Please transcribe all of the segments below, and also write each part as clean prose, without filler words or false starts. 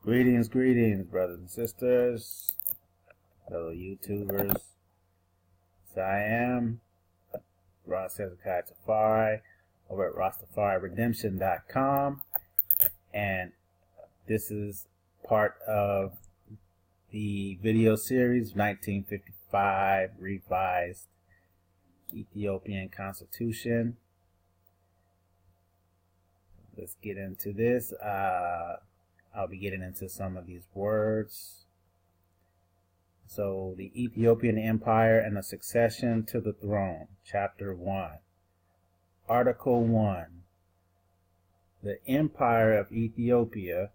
Greetings, brothers and sisters, fellow YouTubers. So I am RasTafari over at RasTafariRedemption.com, and this is part of the video series 1955 Revised Ethiopian Constitution. Let's get into this. I'll be getting into some of these words. So, the Ethiopian Empire and the Succession to the Throne, Chapter 1. Article 1. The Empire of Ethiopia.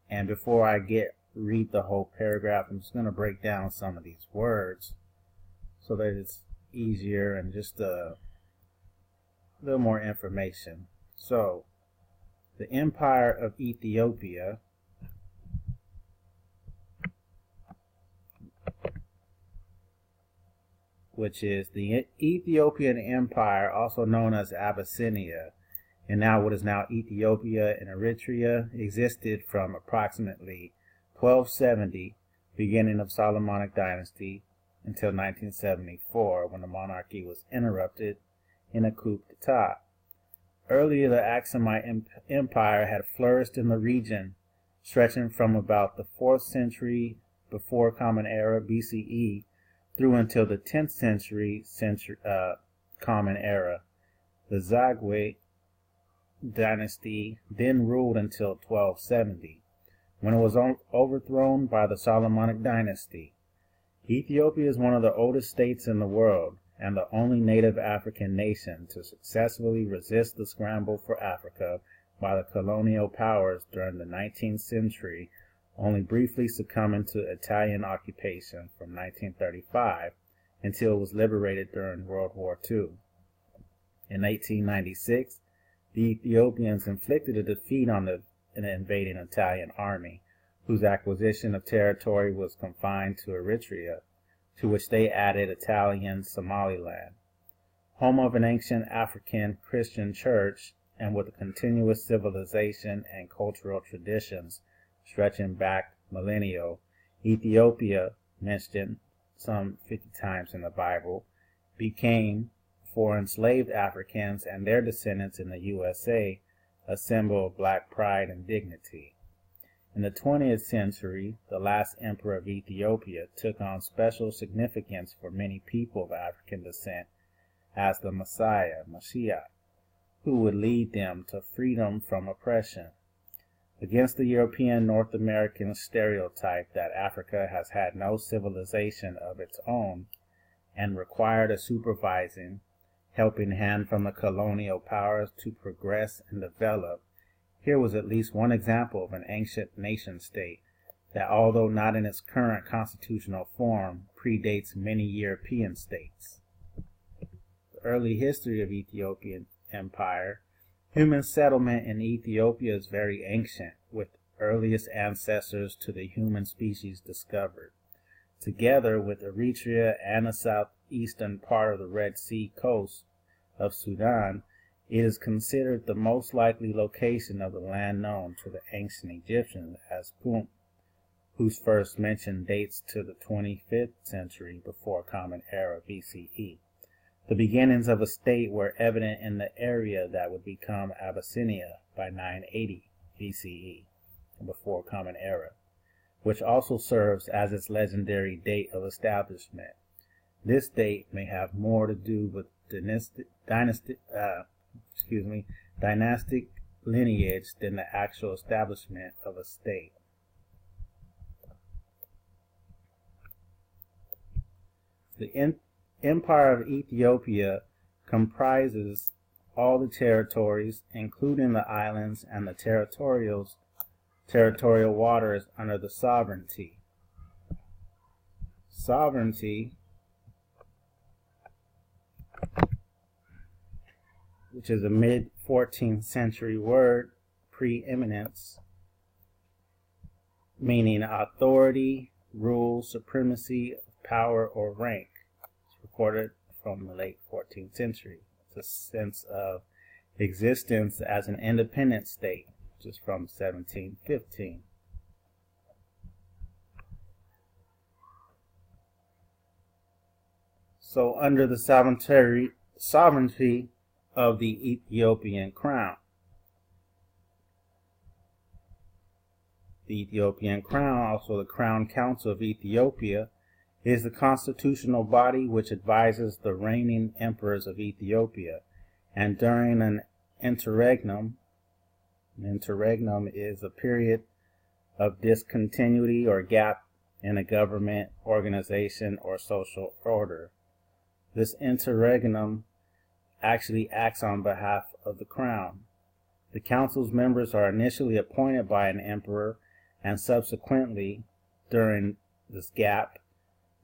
And before I read the whole paragraph, I'm just going to break down some of these words so that it's easier and just a little more information. So, the Empire of Ethiopia which is the Ethiopian Empire, also known as Abyssinia, and now what is now Ethiopia and Eritrea, existed from approximately 1270, beginning of Solomonic dynasty, until 1974, when the monarchy was interrupted in a coup d'etat. Earlier, the Aksumite Empire had flourished in the region, stretching from about the 4th century before Common Era BCE through until the 10th century Common Era. The Zagwe dynasty then ruled until 1270, when it was overthrown by the Solomonic dynasty. Ethiopia is one of the oldest states in the world, and the only native African nation to successfully resist the scramble for Africa by the colonial powers during the 19th century, only briefly succumbing to Italian occupation from 1935 until it was liberated during World War II. In 1896, the Ethiopians inflicted a defeat on an invading Italian army, whose acquisition of territory was confined to Eritrea, to which they added Italian Somaliland, home of an ancient African Christian church, and with a continuous civilization and cultural traditions stretching back millennia. Ethiopia, mentioned some 50 times in the Bible, became, for enslaved Africans and their descendants in the USA, a symbol of black pride and dignity. In the 20th century, the last emperor of Ethiopia took on special significance for many people of African descent as the Messiah, Mashiach, who would lead them to freedom from oppression. Against the European North American stereotype that Africa has had no civilization of its own and required a supervising, helping hand from the colonial powers to progress and develop, here was at least one example of an ancient nation-state that, although not in its current constitutional form, predates many European states. The early history of Ethiopian Empire. Human settlement in Ethiopia is very ancient, with earliest ancestors to the human species discovered. Together with Eritrea and the southeastern part of the Red Sea coast of Sudan, it is considered the most likely location of the land known to the ancient Egyptians as Punt, whose first mention dates to the 25th century before Common Era BCE. The beginnings of a state were evident in the area that would become Abyssinia by 980 BCE, before Common Era, which also serves as its legendary date of establishment. This date may have more to do with dynastic lineage than the actual establishment of a state. The Empire of Ethiopia comprises all the territories, including the islands and the territorial waters under the sovereignty. Sovereignty, which is a mid-14th century word, preeminence, meaning authority, rule, supremacy of power or rank. It's recorded from the late 14th century. It's a sense of existence as an independent state, which is from 1715. So under the sovereignty of the Ethiopian crown. The Ethiopian crown, also the Crown Council of Ethiopia, is the constitutional body which advises the reigning emperors of Ethiopia. And during an interregnum is a period of discontinuity or gap in a government, organization, or social order. This interregnum actually acts on behalf of the crown. The council's members are initially appointed by an emperor and subsequently, during this gap,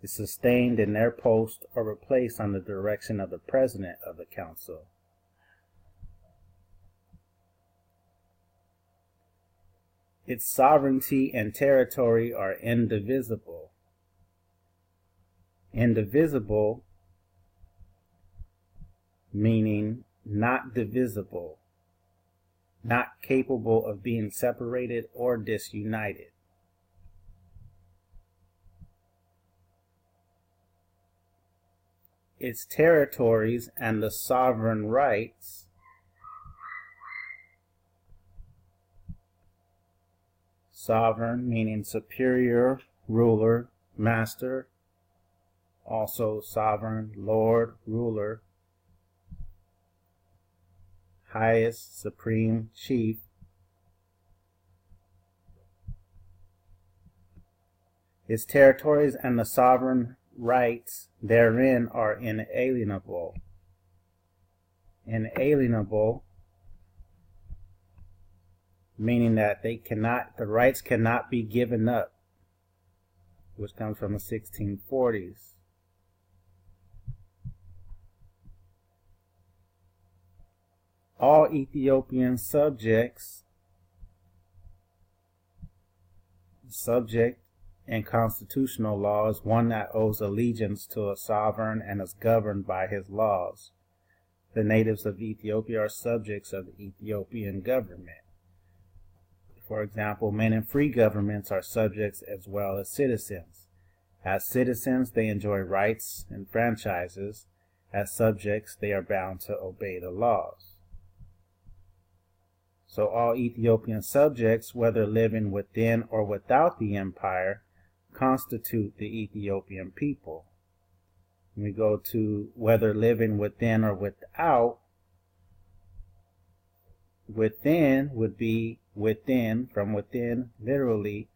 is sustained in their post or replaced on the direction of the president of the council. Its sovereignty and territory are indivisible. Indivisible meaning not divisible, not capable of being separated or disunited. Its territories and the sovereign rights sovereign meaning superior, ruler, master, also sovereign, lord, ruler, highest, supreme, chief. Its territories and the sovereign rights therein are inalienable. Inalienable meaning that the rights cannot be given up, which comes from the 1640s. All Ethiopian subject in constitutional law is one that owes allegiance to a sovereign and is governed by his laws. The natives of Ethiopia are subjects of the Ethiopian government. For example, men in free governments are subjects as well as citizens. As citizens, they enjoy rights and franchises. As subjects, they are bound to obey the laws. So all Ethiopian subjects, whether living within or without the empire, constitute the Ethiopian people. When we go to whether living within or without, within would be within, from within, literally,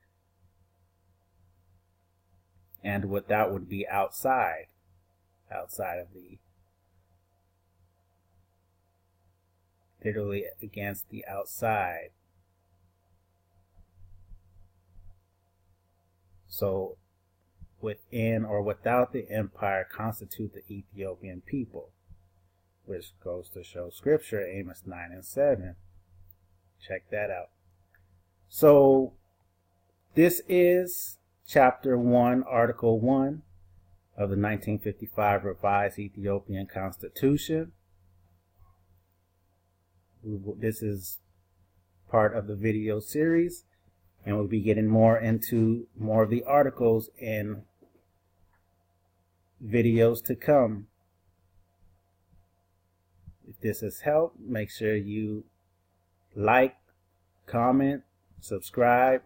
and without would be outside, outside of the, literally against the outside. So within or without the empire constitute the Ethiopian people, which goes to show scripture, Amos 9 and 7. Check that out. So this is chapter 1, article 1 of the 1955 Revised Ethiopian Constitution. This is part of the video series, and we'll be getting more into more of the articles in videos to come. If this has helped, make sure you like, comment, subscribe,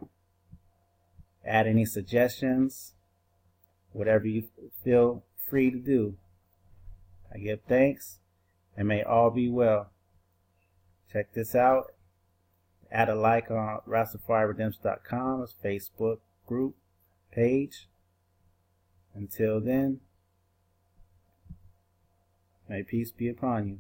add any suggestions, whatever you feel free to do. I give thanks, and may all be well. Check this out. Add a like on RasTafariRedemption.com's Facebook group page. Until then, may peace be upon you.